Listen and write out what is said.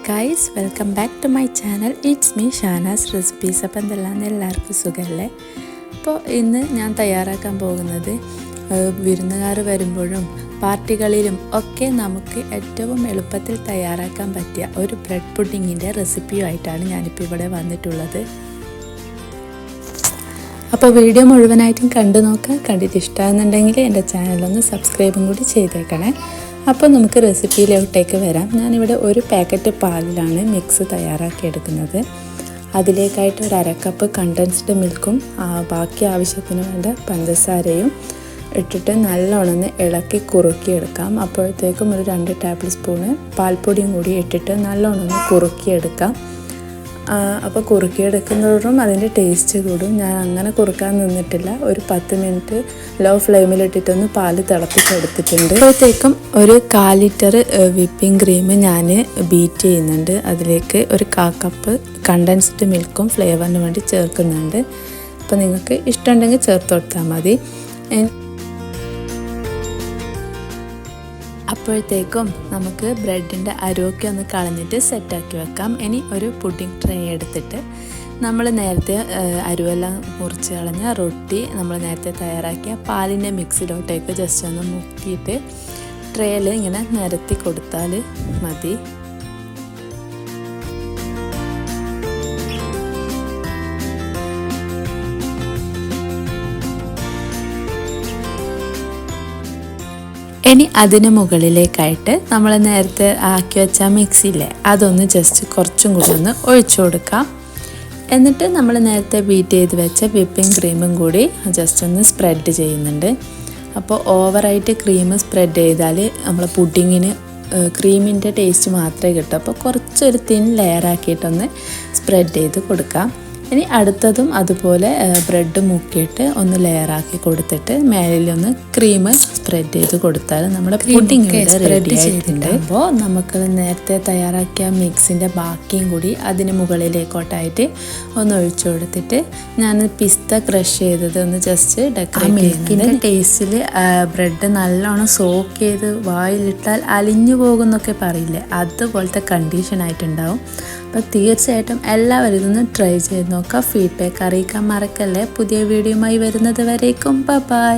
Guys, welcome back to my channel. It's me Shanas recipes. അപ്പം എന്തെല്ലാം എല്ലാവർക്കും സുഖമല്ലേ? അപ്പോൾ ഇന്ന് ഞാൻ തയ്യാറാക്കാൻ പോകുന്നത് വിരുന്നുകാർ വരുമ്പോഴും പാർട്ടികളിലും ഒക്കെ നമുക്ക് ഏറ്റവും എളുപ്പത്തിൽ തയ്യാറാക്കാൻ പറ്റിയ ഒരു ബ്രെഡ് പുഡിങ്ങിൻ്റെ റെസിപ്പിയുമായിട്ടാണ് ഞാനിപ്പോൾ ഇവിടെ വന്നിട്ടുള്ളത്. അപ്പോൾ വീഡിയോ മുഴുവനായിട്ടും കണ്ടു നോക്കാം. കണ്ടിട്ട് ഇഷ്ടമാകുന്നുണ്ടെങ്കിൽ എൻ്റെ ചാനലൊന്ന് സബ്സ്ക്രൈബും കൂടി ചെയ്തേക്കണേ. അപ്പോൾ നമുക്ക് റെസിപ്പിയിലോട്ടേക്ക് വരാം. ഞാനിവിടെ ഒരു പാക്കറ്റ് പാലിലാണ് മിക്സ് തയ്യാറാക്കിയെടുക്കുന്നത്. അതിലേക്കായിട്ട് ഒരു അരക്കപ്പ് കണ്ടൻസ്ഡ് മിൽക്കും ബാക്കി ആവശ്യത്തിന് വേണ്ട പഞ്ചസാരയും ഇട്ടിട്ട് നല്ലോണം ഇളക്കി കുറുക്കിയെടുക്കാം. അപ്പോഴത്തേക്കും ഒരു 2 ടേബിൾ സ്പൂണ് പാൽപ്പൊടിയും കൂടി ഇട്ടിട്ട് നല്ലോണം കുറുക്കിയെടുക്കാം. അപ്പോൾ കുറുക്കിയെടുക്കുന്നതോടും അതിൻ്റെ ടേസ്റ്റ് കൂടും. ഞാൻ അങ്ങനെ കുറുക്കാൻ നിന്നിട്ടില്ല. ഒരു 10 മിനിറ്റ് ലോ ഫ്ലെയിമിലിട്ടിട്ടൊന്ന് പാല് തിളപ്പിച്ചെടുത്തിട്ടുണ്ട്. അപ്പോഴത്തേക്കും ഒരു 1/4 ലിറ്റർ വിപ്പിംഗ് ക്രീം ഞാൻ ബീറ്റ് ചെയ്യുന്നുണ്ട്. അതിലേക്ക് ഒരു 1/4 കപ്പ് കണ്ടൻസ്ഡ് മിൽക്കും ഫ്ലേവറിന് വേണ്ടി ചേർക്കുന്നുണ്ട്. അപ്പോൾ നിങ്ങൾക്ക് ഇഷ്ടമുണ്ടെങ്കിൽ ചേർത്ത് കൊടുത്താൽ മതി. അപ്പോഴത്തേക്കും നമുക്ക് ബ്രെഡിൻ്റെ അരുവൊക്കെ ഒന്ന് കളഞ്ഞിട്ട് സെറ്റാക്കി വെക്കാം. ഇനി ഒരു പുഡിംഗ് ട്രേ എടുത്തിട്ട് നമ്മൾ നേരത്തെ അരുവെല്ലാം മുറിച്ച് കളഞ്ഞ റൊട്ടി നമ്മൾ നേരത്തെ തയ്യാറാക്കിയ പാലിൻ്റെ മിക്സിലോട്ടേക്ക് ജസ്റ്റ് ഒന്ന് മുക്കിയിട്ട് ട്രേയിൽ ഇങ്ങനെ നിരത്തി കൊടുത്താൽ മതി. ഇനി അതിന് മുകളിലേക്കായിട്ട് നമ്മൾ നേരത്തെ ആക്കി വെച്ച മിക്സിയില്ലേ, അതൊന്ന് ജസ്റ്റ് കുറച്ചും കൂടി ഒന്ന് ഒഴിച്ചു കൊടുക്കാം. എന്നിട്ട് നമ്മൾ നേരത്തെ ബീറ്റ് ചെയ്ത് വെച്ച വിപ്പിംഗ് ക്രീമും കൂടി ജസ്റ്റ് ഒന്ന് സ്പ്രെഡ് ചെയ്യുന്നുണ്ട്. അപ്പോൾ ഓവറായിട്ട് ക്രീം സ്പ്രെഡ് ചെയ്താൽ നമ്മൾ പുഡിങ്ങിന് ക്രീമിൻ്റെ ടേസ്റ്റ് മാത്രമേ കിട്ടൂ. അപ്പോൾ കുറച്ചൊരു തിൻ ലെയറാക്കിയിട്ടൊന്ന് സ്പ്രെഡ് ചെയ്ത് കൊടുക്കാം. ഇനി അടുത്തതും അതുപോലെ ബ്രെഡ് മുക്കിയിട്ട് ഒന്ന് ലെയറാക്കി കൊടുത്തിട്ട് മേലിലൊന്ന് ക്രീം സ്പ്രെഡ് ചെയ്ത് കൊടുത്താൽ നമ്മുടെ പുഡിംഗ് റെഡി ആയിട്ടുണ്ട്. അപ്പോൾ നമുക്ക് നേരത്തെ തയ്യാറാക്കിയ മിക്സിൻ്റെ ബാക്കിയും കൂടി അതിന് മുകളിലേക്കോട്ടായിട്ട് ഒന്ന് ഒഴിച്ചു കൊടുത്തിട്ട് ഞാൻ പിസ്ത ക്രഷ് ചെയ്തത് ഒന്ന് ജസ്റ്റ് ഡെക്കറേറ്റ് ചെയ്യുന്നുണ്ട്. ടേസ്റ്റിൽ ബ്രെഡ് നല്ലോണം സോക്ക് ചെയ്ത് വായിലിട്ടാൽ അലിഞ്ഞു പോകുന്നൊക്കെ പറയില്ലേ, അതുപോലത്തെ കണ്ടീഷനായിട്ടുണ്ടാവും. അപ്പോൾ തീർച്ചയായിട്ടും എല്ലാവരും ഇതൊന്ന് ട്രൈ ചെയ്ത് നോക്കുക. ഫീഡ്ബാക്ക് അറിയിക്കാൻ മറക്കല്ലേ. പുതിയ വീഡിയോയുമായി വരുന്നത് വരേക്കും ബൈ.